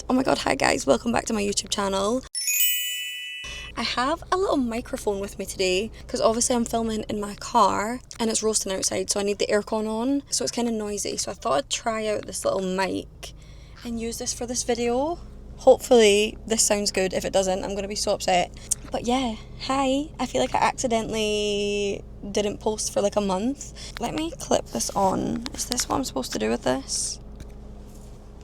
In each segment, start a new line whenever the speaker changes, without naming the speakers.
Oh my god, hi guys, welcome back to my YouTube channel. I have a little microphone with me today because obviously I'm filming in my car and it's roasting outside, so I need the aircon on, so it's kind of noisy. So I thought I'd try out this little mic and use this for this video. Hopefully this sounds good. If it doesn't, I'm going to be so upset. But yeah, hi. I feel like I accidentally didn't post for like a month. Let me clip this on. Is this what I'm supposed to do with this?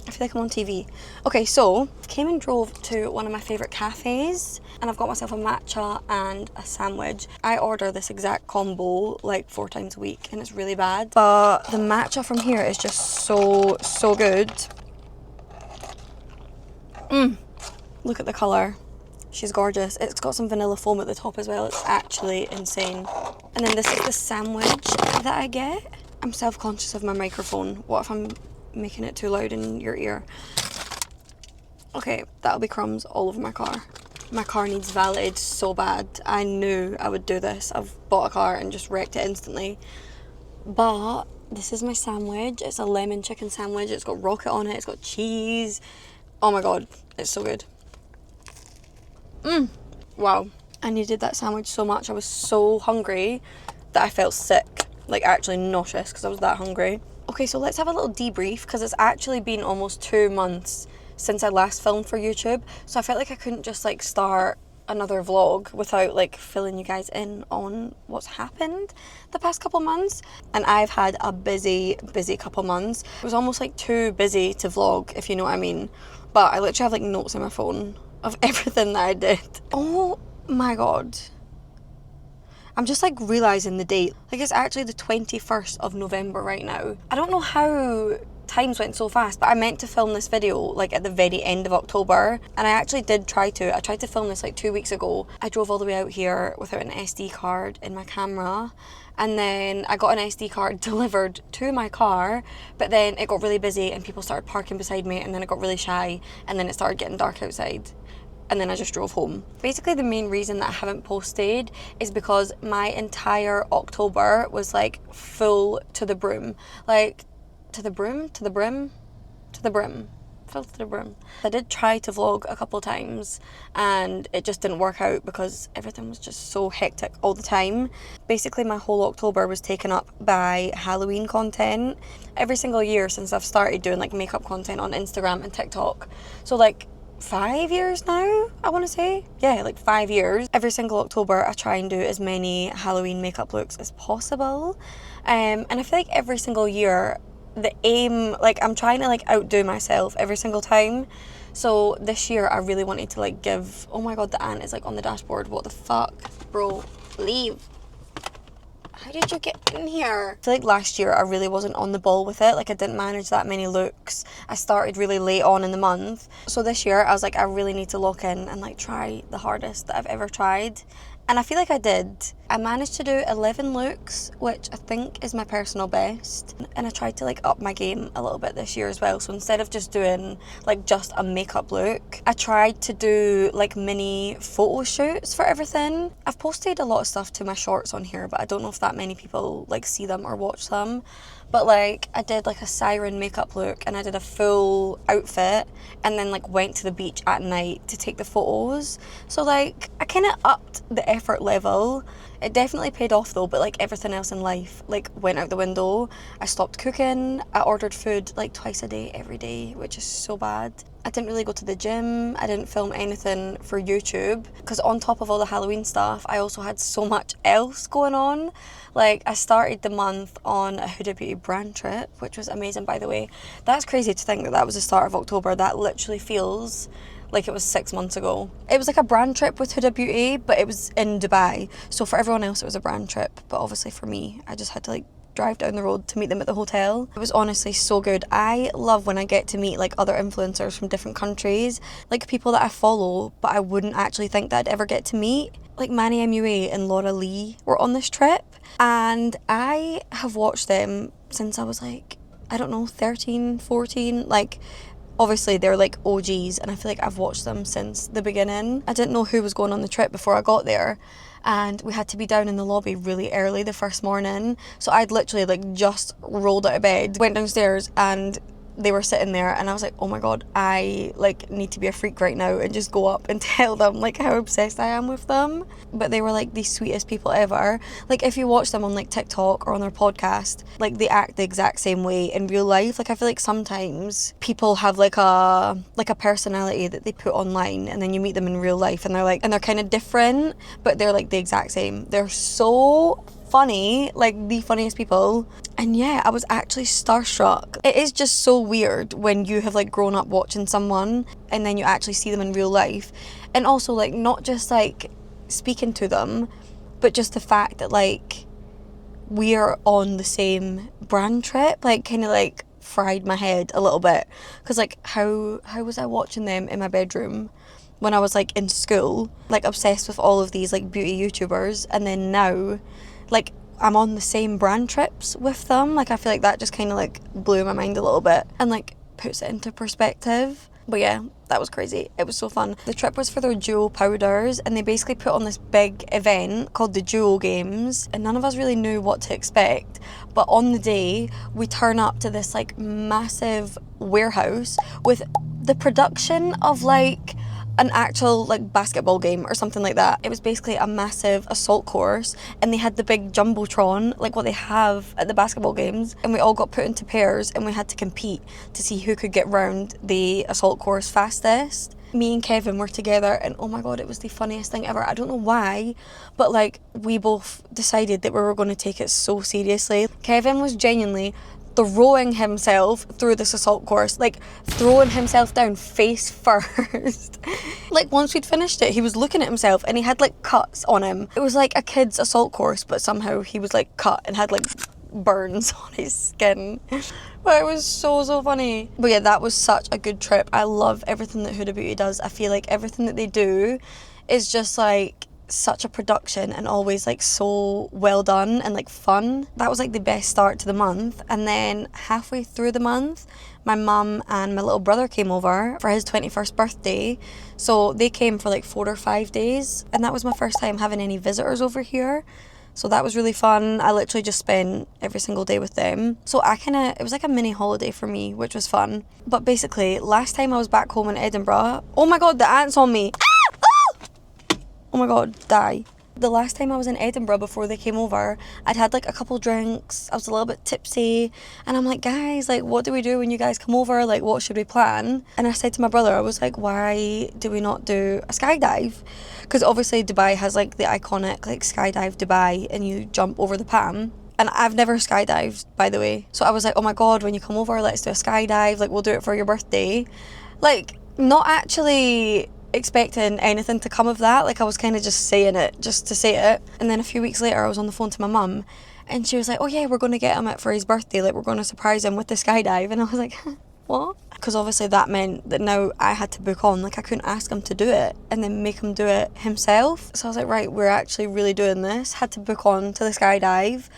I feel like I'm on TV. Okay, so came and drove to one of my favourite cafes and I've got myself a matcha and a sandwich. I order this exact combo like 4 times a week and it's really bad. But the matcha from here is just so good. Look at the colour. She's gorgeous. It's got some vanilla foam at the top as well. It's actually insane. And then this is the sandwich that I get. I'm self-conscious of my microphone. What if I'm making it too loud in your ear? Okay, that'll be crumbs all over my car. My car needs valeted so bad. I knew I would do this. I've bought a car and just wrecked it instantly. But this is my sandwich. It's a lemon chicken sandwich. It's got rocket on it. It's got cheese. Oh my god, it's so good. Wow. I needed that sandwich so much. I was so hungry that I felt sick. Like actually nauseous because I was that hungry. Okay, so let's have a little debrief because it's actually been almost 2 months since I last filmed for YouTube. So I felt like I couldn't just like start another vlog without like filling you guys in on what's happened the past couple months. And I've had a busy couple months. It was almost like too busy to vlog, if you know what I mean. But I literally have like notes on my phone of everything that I did. Oh my god. I'm just like realising the date. Like it's actually the 21st of November right now. I don't know how times went so fast, but I meant to film this video like at the very end of October and I actually did try to. I tried to film this like 2 weeks ago. I drove all the way out here without an SD card in my camera and then I got an SD card delivered to my car, but then it got really busy and people started parking beside me and then it got really shy and then it started getting dark outside. And then I just drove home. Basically the main reason that I haven't posted is because my entire October was like full to the brim. Like to the brim, to the brim, to the brim, full to the brim. I did try to vlog a couple times and it just didn't work out because everything was just so hectic all the time. Basically my whole October was taken up by Halloween content. Every single year since I've started doing like makeup content on Instagram and TikTok. So like 5 years now, I want to say. Yeah, like 5 years. Every single October I try and do as many Halloween makeup looks as possible. And I feel like every single year the aim, like I'm trying to like outdo myself every single time. So this year I really wanted to like give, oh my god, the ant is like on the dashboard. What the fuck? Bro, leave. How did you get in here? I feel like last year I really wasn't on the ball with it. Like I didn't manage that many looks. I started really late on in the month. So this year I was like, I really need to lock in and like try the hardest that I've ever tried. And I feel like I did. I managed to do 11 looks, which I think is my personal best. And I tried to like up my game a little bit this year as well. So instead of just doing like just a makeup look, I tried to do like mini photo shoots for everything. I've posted a lot of stuff to my shorts on here, but I don't know if that many people like see them or watch them. But like I did like a siren makeup look and I did a full outfit and then like went to the beach at night to take the photos. So like I kind of upped the effort level. It definitely paid off though, but like everything else in life like went out the window. I stopped cooking. I ordered food like twice a day every day, which is so bad. I didn't really go to the gym. I didn't film anything for YouTube because on top of all the Halloween stuff, I also had so much else going on. Like I started the month on a Huda Beauty brand trip, which was amazing by the way. That's crazy to think that that was the start of October. That literally feels like it was 6 months ago. It was like a brand trip with Huda Beauty, but it was in Dubai. So for everyone else it was a brand trip, but obviously for me, I just had to like drive down the road to meet them at the hotel. It was honestly so good. I love when I get to meet like other influencers from different countries, like people that I follow but I wouldn't actually think that I'd ever get to meet. Like Manny MUA and Laura Lee were on this trip and I have watched them since I was like, I don't know, 13, 14, like obviously they're like OGs and I feel like I've watched them since the beginning. I didn't know who was going on the trip before I got there and we had to be down in the lobby really early the first morning. So I'd literally like just rolled out of bed, went downstairs and they were sitting there, and I was like, oh my god, I like need to be a freak right now and just go up and tell them like how obsessed I am with them. But they were like the sweetest people ever. Like if you watch them on like TikTok or on their podcast, like they act the exact same way in real life. Like I feel like sometimes people have like a personality that they put online, and then you meet them in real life and they're kind of different, but they're like the exact same. They're so funny, like the funniest people. And yeah, I was actually starstruck. It is just so weird when you have like grown up watching someone and then you actually see them in real life, and also like not just like speaking to them, but just the fact that like we're on the same brand trip, like kind of like fried my head a little bit, because like how was I watching them in my bedroom when I was like in school, like obsessed with all of these like beauty YouTubers, and then now like I'm on the same brand trips with them. Like I feel like that just kind of like blew my mind a little bit and like puts it into perspective. But yeah, that was crazy. It was so fun. The trip was for their duo powders, and they basically put on this big event called the Duo Games, and none of us really knew what to expect. But on the day, we turn up to this like massive warehouse with the production of like an actual like basketball game or something like that. It was basically a massive assault course, and they had the big jumbotron like what they have at the basketball games, and we all got put into pairs and we had to compete to see who could get round the assault course fastest. Me and Kevin were together, and oh my god, it was the funniest thing ever. I don't know why, but like we both decided that we were going to take it so seriously. Kevin was genuinely throwing himself through this assault course, like throwing himself down face first. Like once we'd finished it, he was looking at himself and he had like cuts on him. It was like a kid's assault course, but somehow he was like cut and had like burns on his skin. But it was so funny. But yeah, that was such a good trip. I love everything that Huda Beauty does. I feel like everything that they do is just like such a production and always like so well done and like fun. That was like the best start to the month. And then halfway through the month, my mum and my little brother came over for his 21st birthday. So they came for like 4 or 5 days, and that was my first time having any visitors over here. So that was really fun. I literally just spent every single day with them. So it was like a mini holiday for me, which was fun. But basically, last time I was back home in Edinburgh, oh my god, the ant's on me. Oh my god, die. The last time I was in Edinburgh before they came over, I'd had like a couple drinks, I was a little bit tipsy, and I'm like, guys, like what do we do when you guys come over? Like what should we plan? And I said to my brother, I was like, why do we not do a skydive? Because obviously Dubai has like the iconic like skydive Dubai, and you jump over the palm. And I've never skydived, by the way. So I was like, oh my god, when you come over, let's do a skydive, like we'll do it for your birthday. Like not actually expecting anything to come of that. Like I was kind of just saying it just to say it. And then a few weeks later I was on the phone to my mum, and she was like, oh yeah, we're going to get him it for his birthday, like we're going to surprise him with the skydive. And I was like, what? Because obviously that meant that now I had to book on. Like I couldn't ask him to do it and then make him do it himself. So I was like, right, we're actually really doing this. Had to book on to the skydive.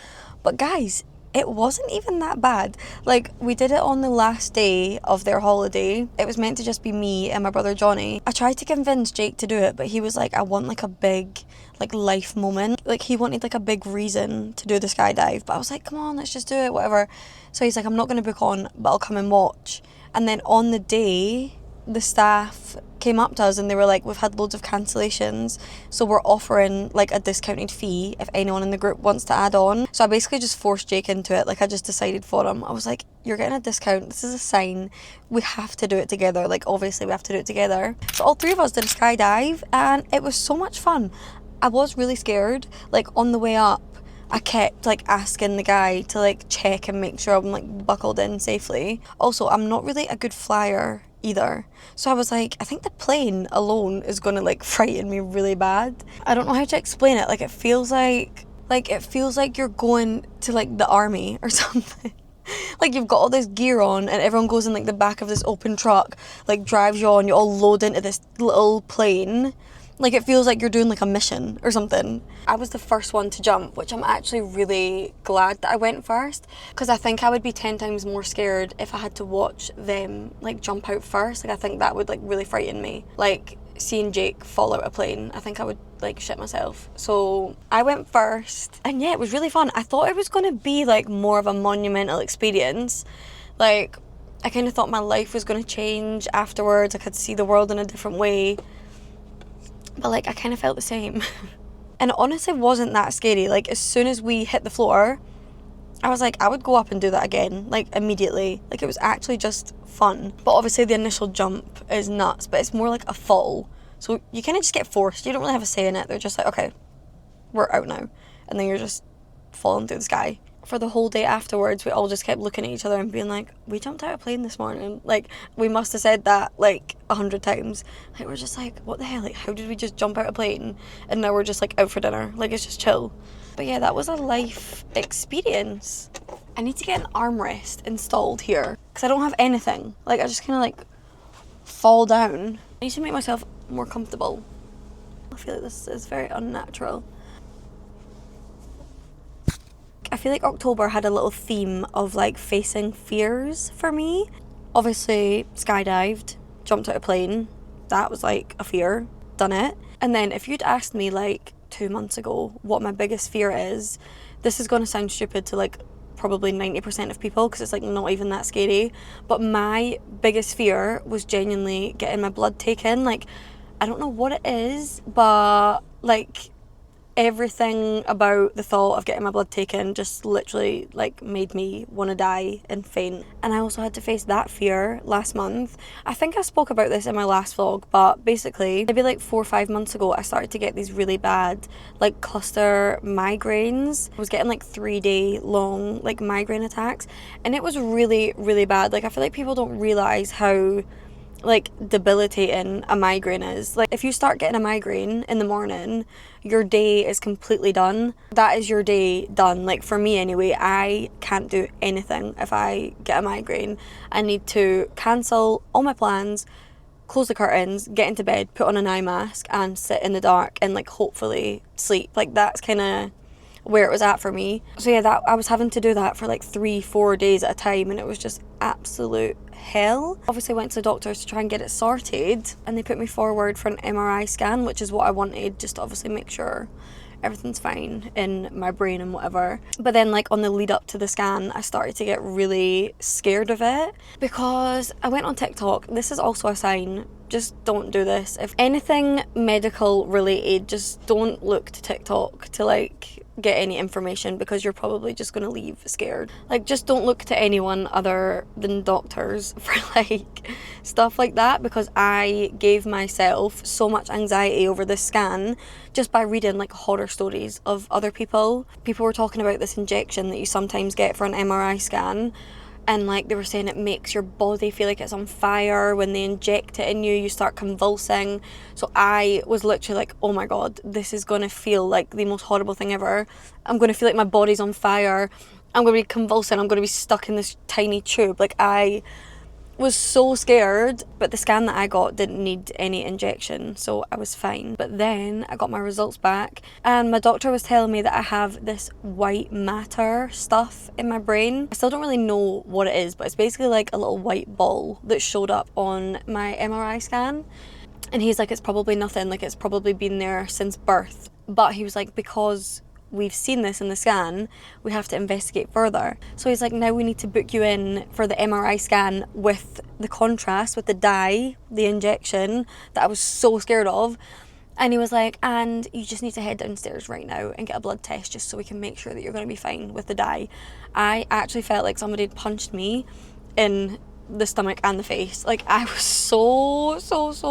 But guys, it wasn't even that bad. Like we did it on the last day of their holiday. It was meant to just be me and my brother Johnny. I tried to convince Jake to do it, but he was like, I want like a big like life moment. Like he wanted like a big reason to do the skydive. But I was like, come on, let's just do it, whatever. So he's like, I'm not going to book on, but I'll come and watch. And then on the day, the staff came up to us and they were like, we've had loads of cancellations, so we're offering like a discounted fee if anyone in the group wants to add on. So I basically just forced Jake into it. Like I just decided for him. I was like, you're getting a discount, this is a sign, we have to do it together. Like obviously we have to do it together. So all three of us did a skydive, and it was so much fun. I was really scared. Like on the way up, I kept like asking the guy to like check and make sure I'm like buckled in safely. Also, I'm not really a good flyer either. So I was like, I think the plane alone is gonna like frighten me really bad. I don't know how to explain it. Like it feels like you're going to like the army or something. Like you've got all this gear on and everyone goes in like the back of this open truck, like drives you on, you all load into this little plane. Like it feels like you're doing like a mission or something. I was the first one to jump, which I'm actually really glad that I went first, because I think I would be 10 times more scared if I had to watch them like jump out first. Like I think that would like really frighten me. Like seeing Jake fall out a plane, I think I would like shit myself. So I went first, and yeah, it was really fun. I thought it was going to be like more of a monumental experience. Like I kind of thought my life was going to change afterwards. I could see the world in a different way. But like, I kind of felt the same. And it honestly wasn't that scary. Like, as soon as we hit the floor, I was like, I would go up and do that again, like immediately. Like, it was actually just fun. But obviously the initial jump is nuts, but it's more like a fall. So you kind of just get forced. You don't really have a say in it. They're just like, okay, we're out now. And then you're just falling through the sky. For the whole day afterwards, we all just kept looking at each other and being like, we jumped out of a plane this morning. Like, we must have said that like 100 times. Like, we're just like, what the hell? Like, how did we just jump out of a plane? And now we're just like out for dinner. Like, it's just chill. But yeah, that was a life experience. I need to get an armrest installed here because I don't have anything. Like, I just kind of like fall down. I need to make myself more comfortable. I feel like this is very unnatural. I feel like October had a little theme of like facing fears for me. Obviously, skydived, jumped out of a plane. That was like a fear. Done it. And then if you'd asked me like 2 months ago what my biggest fear is, this is going to sound stupid to like probably 90% of people because it's like not even that scary. But my biggest fear was genuinely getting my blood taken. Like, I don't know what it is, but like everything about the thought of getting my blood taken just literally like made me want to die and faint. And I also had to face that fear last month. I think I spoke about this in my last vlog, but basically maybe like 4 or 5 months ago I started to get these really bad like cluster migraines. I was getting like 3-day long like migraine attacks, and it was really, really bad. Like, I feel like people don't realize how like debilitating a migraine is. Like, if you start getting a migraine in the morning, your day is completely done. That is your day done. Like, for me anyway, I can't do anything if I get a migraine. I need to cancel all my plans, close the curtains, get into bed, put on an eye mask and sit in the dark and like hopefully sleep. Like, that's kind of where it was at for me. So yeah, that I was having to do that for like 3-4 days at a time, and it was just absolute hell. Obviously went to the doctors to try and get it sorted, and they put me forward for an MRI scan, which is what I wanted, just to obviously make sure everything's fine in my brain and whatever. But then like on the lead up to the scan, I started to get really scared of it because I went on TikTok. This is also a sign, just don't do this. If anything medical related, just don't look to TikTok to like get any information, because you're probably just going to leave scared. Like, just don't look to anyone other than doctors for like stuff like that, because I gave myself so much anxiety over this scan just by reading like horror stories of other people. People were talking about this injection that you sometimes get for an MRI scan, and like they were saying it makes your body feel like it's on fire. When they inject it in you, you start convulsing. So I was literally like, oh my god, this is gonna feel like the most horrible thing ever. I'm gonna feel like my body's on fire. I'm gonna be convulsing. I'm gonna be stuck in this tiny tube. Like, I was so scared. But the scan that I got didn't need any injection, so I was fine. But then I got my results back, and my doctor was telling me that I have this white matter stuff in my brain. I still don't really know what it is, but it's basically like a little white ball that showed up on my MRI scan. And he's like, it's probably nothing, like it's probably been there since birth. But he was like, because we've seen this in the scan, we have to investigate further. So he's like, now we need to book you in for the MRI scan with the contrast, with the dye, the injection that I was so scared of. And he was like, and you just need to head downstairs right now and get a blood test just so we can make sure that you're going to be fine with the dye. I actually felt like somebody had punched me in the stomach and the face. Like, I was so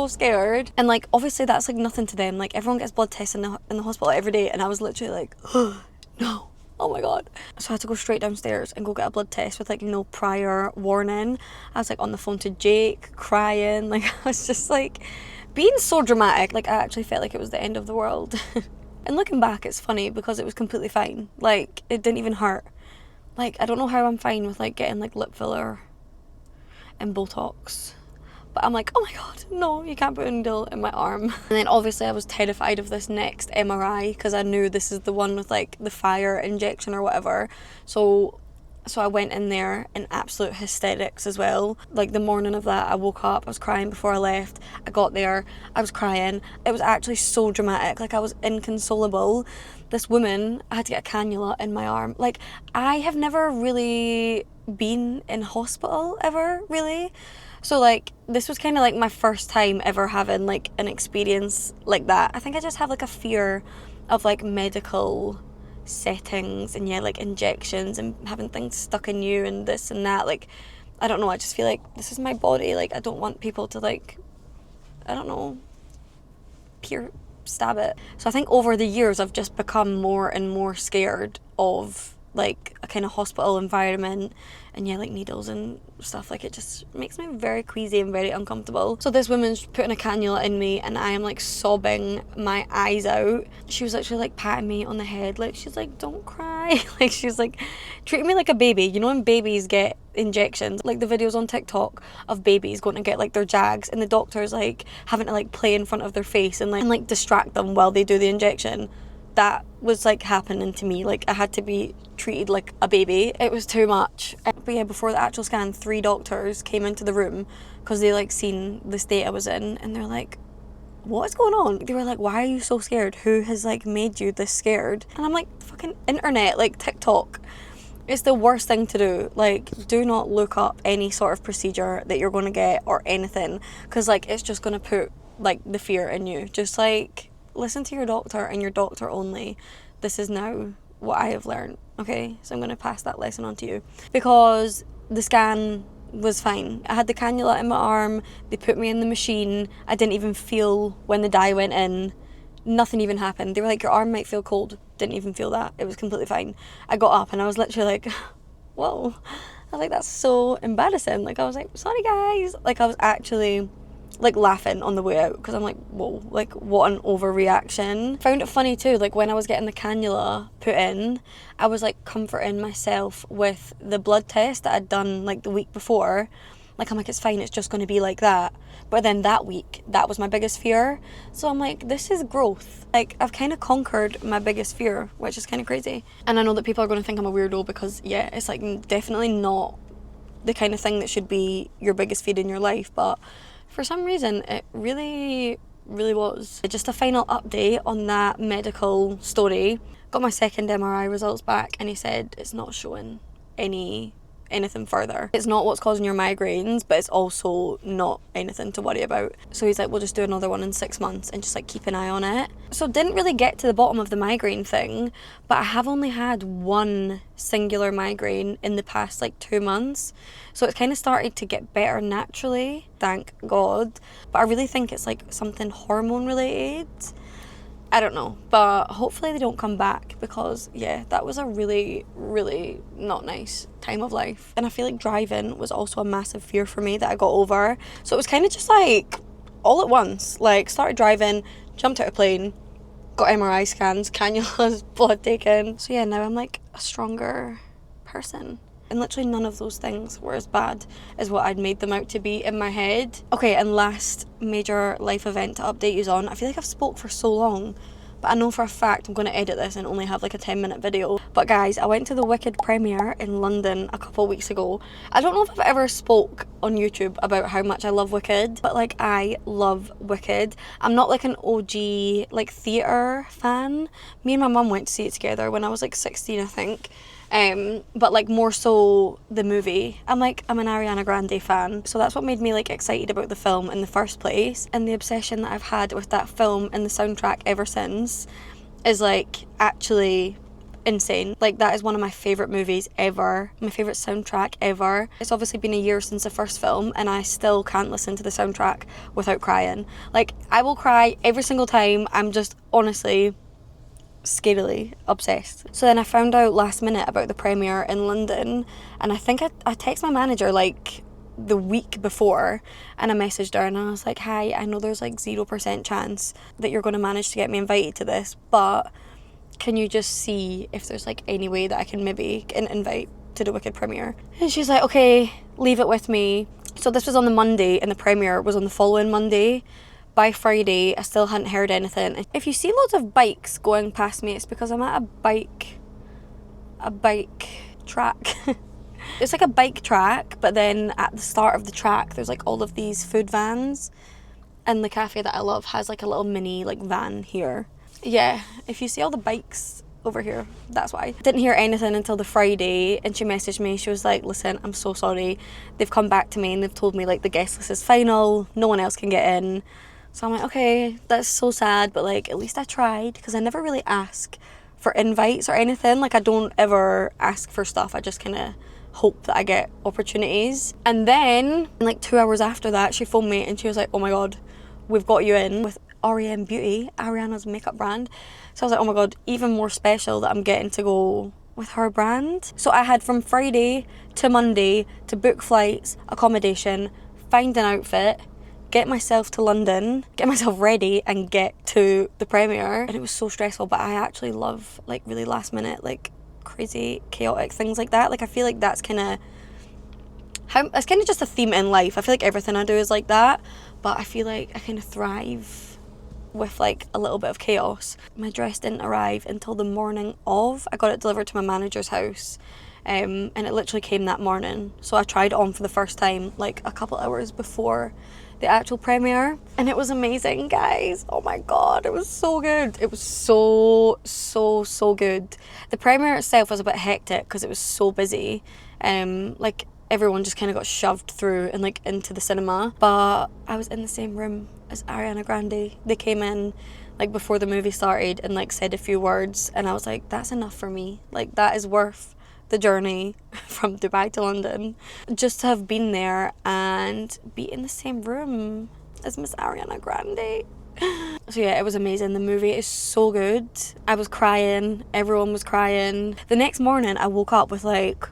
scared. And like, obviously that's like nothing to them. Like, everyone gets blood tests in the hospital every day, and I was literally like, oh, no, oh my god. So I had to go straight downstairs and go get a blood test with like no prior warning. I was like on the phone to Jake crying. Like, I was just like being so dramatic. Like, I actually felt like it was the end of the world. And looking back, it's funny because it was completely fine. Like, it didn't even hurt. Like, I don't know how I'm fine with like getting like lip filler and Botox, but I'm like, oh my god, no, you can't put a needle in my arm. And then obviously I was terrified of this next MRI because I knew this is the one with like the fire injection or whatever. So So I went in there in absolute hysterics as well. Like the morning of that, I woke up, I was crying before I left. I got there, I was crying. It was actually so dramatic, like I was inconsolable. This woman, I had to get a cannula in my arm. Like, I have never really been in hospital ever, really. So like, this was kind of like my first time ever having like an experience like that. I think I just have like a fear of like medical settings and like injections and having things stuck in you and this and that. Like, I don't know, I just feel like this is my body. Like, I don't want people to like, I don't know, stab it. So I think over the years I've just become more and more scared of like a kind of hospital environment and like needles and stuff. Like, it just makes me very queasy and very uncomfortable. So this woman's putting a cannula in me and I am like sobbing my eyes out. She was actually like patting me on the head, like she's like, don't cry. Like, she's like treating me like a baby. You know when babies get injections, like the videos on TikTok of babies going to get like their jags and the doctor's like having to like play in front of their face and like distract them while they do the injection. That was like happening to me. Like, I had to be treated like a baby. It was too much. But yeah, before the actual scan, 3 doctors came into the room because they like seen the state I was in and they're like, what is going on? They were like, why are you so scared? Who has like made you this scared? And I'm like, fucking internet, like TikTok. It's the worst thing to do. Like, do not look up any sort of procedure that you're going to get or anything, because like it's just going to put like the fear in you. Just like listen to your doctor and your doctor only. This is now what I have learned, okay? So I'm going to pass that lesson on to you. Because the scan was fine. I had the cannula in my arm, they put me in the machine, I didn't even feel when the dye went in. Nothing even happened. They were like, your arm might feel cold. Didn't even feel that. It was completely fine. I got up and I was literally like, whoa. I was like, that's so embarrassing. Like, I was like, sorry guys. Like, I was actually like laughing on the way out because I'm like, whoa, like what an overreaction. Found it funny too, like when I was getting the cannula put in, I was like comforting myself with the blood test that I'd done like the week before. Like, I'm like, it's fine, it's just going to be like that. But then that week, that was my biggest fear. So I'm like, this is growth. Like, I've kind of conquered my biggest fear, which is kind of crazy. And I know that people are going to think I'm a weirdo because, yeah, it's like definitely not the kind of thing that should be your biggest fear in your life. But for some reason, it really, really was. Just a final update on that medical story. Got my second MRI results back and he said it's not showing anything further. It's not what's causing your migraines, but it's also not anything to worry about. So he's like, we'll just do another one in 6 months and just like keep an eye on it. So didn't really get to the bottom of the migraine thing, but I have only had one singular migraine in the past like 2 months. So it's kind of started to get better naturally, thank God. But I really think it's like something hormone related. I don't know, but hopefully they don't come back because, yeah, that was a really, really not nice time of life. And I feel like driving was also a massive fear for me that I got over. So it was kind of just like all at once. Like, started driving, jumped out of a plane, got MRI scans, cannulas, blood taken. So yeah, now I'm like a stronger person. And literally none of those things were as bad as what I'd made them out to be in my head. Okay, and last major life event to update you on. I feel like I've spoke for so long, but I know for a fact I'm going to edit this and only have like a 10-minute video. But guys, I went to the Wicked premiere in London a couple weeks ago. I don't know if I've ever spoke on YouTube about how much I love Wicked, but like, I love Wicked. I'm not like an OG like theatre fan. Me and my mum went to see it together when I was like 16, I think. But like more so the movie. I'm an Ariana Grande fan, so that's what made me like excited about the film in the first place. And the obsession that I've had with that film and the soundtrack ever since is like actually insane. Like, that is one of my favourite movies ever, my favourite soundtrack ever. It's obviously been a year since the first film and I still can't listen to the soundtrack without crying. Like, I will cry every single time. I'm just honestly scarily obsessed. So then I found out last minute about the premiere in London, and I think I texted my manager like the week before and I messaged her and I was like, hi, I know there's like 0% chance that you're going to manage to get me invited to this, but can you just see if there's like any way that I can maybe get an invite to the Wicked premiere? And she's like, okay, leave it with me. So this was on the Monday and the premiere was on the following Monday. By Friday, I still hadn't heard anything. If you see loads of bikes going past me, it's because I'm at a bike track. It's like a bike track, but then at the start of the track there's like all of these food vans, and the cafe that I love has like a little mini like van here. Yeah, if you see all the bikes over here, that's why. Didn't hear anything until the Friday, and she messaged me. She was like, listen, I'm so sorry, they've come back to me and they've told me like the guest list is final, no one else can get in. So I'm like, okay, that's so sad, but like at least I tried, because I never really ask for invites or anything. Like I don't ever ask for stuff, I just kind of hope that I get opportunities. And then like 2 hours after that, she phoned me and she was like, oh my god, we've got you in with Huda Beauty, Ariana's makeup brand. So I was like, oh my god, even more special that I'm getting to go with her brand. So I had from Friday to Monday to book flights, accommodation, find an outfit, get myself to London, get myself ready and get to the premiere. And it was so stressful, but I actually love like really last minute, like crazy chaotic things like that. Like I feel like that's kind of it's kind of just a theme in life. I feel like everything I do is like that, but I feel like I kind of thrive with like a little bit of chaos. My dress didn't arrive until the morning of. I got it delivered to my manager's house, and it literally came that morning. So I tried it on for the first time like a couple hours before the actual premiere, and it was amazing, guys. Oh my god, it was so good. It was so good. The premiere itself was a bit hectic because it was so busy. Like everyone just kind of got shoved through and like into the cinema, but I was in the same room as Ariana Grande. They came in like before the movie started and like said a few words, and I was like, that's enough for me. Like that is worth the journey from Dubai to London, just to have been there and be in the same room as Miss Ariana Grande. So yeah, it was amazing. The movie is so good. I was crying, everyone was crying. The next morning I woke up with like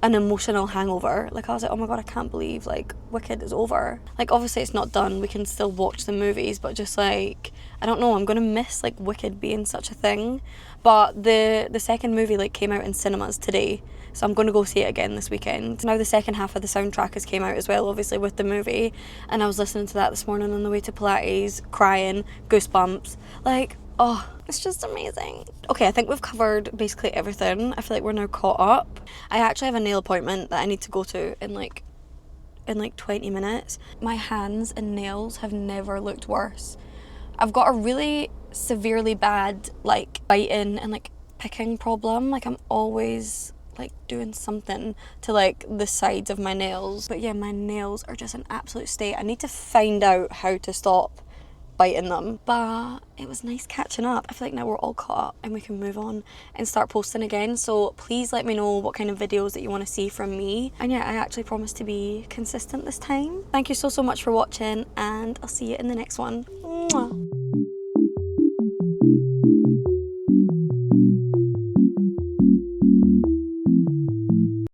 an emotional hangover. Like I was like, oh my god, I can't believe like Wicked is over. Like obviously it's not done, we can still watch the movies, but just like, I don't know, I'm gonna miss like Wicked being such a thing. But the second movie like came out in cinemas today, so I'm gonna go see it again this weekend. Now the second half of the soundtrack has came out as well, obviously with the movie, and I was listening to that this morning on the way to Pilates, crying, goosebumps, like, oh, it's just amazing. Okay, I think we've covered basically everything. I feel like we're now caught up. I actually have a nail appointment that I need to go to in like 20 minutes. My hands and nails have never looked worse. I've got a really severely bad like biting and like picking problem. Like I'm always like doing something to like the sides of my nails. But yeah, my nails are just an absolute state. I need to find out how to stop biting them. But it was nice catching up. I feel like now we're all caught up and we can move on and start posting again. So please let me know what kind of videos that you want to see from me. And yeah, I actually promise to be consistent this time. Thank you so much for watching, and I'll see you in the next one. Mwah.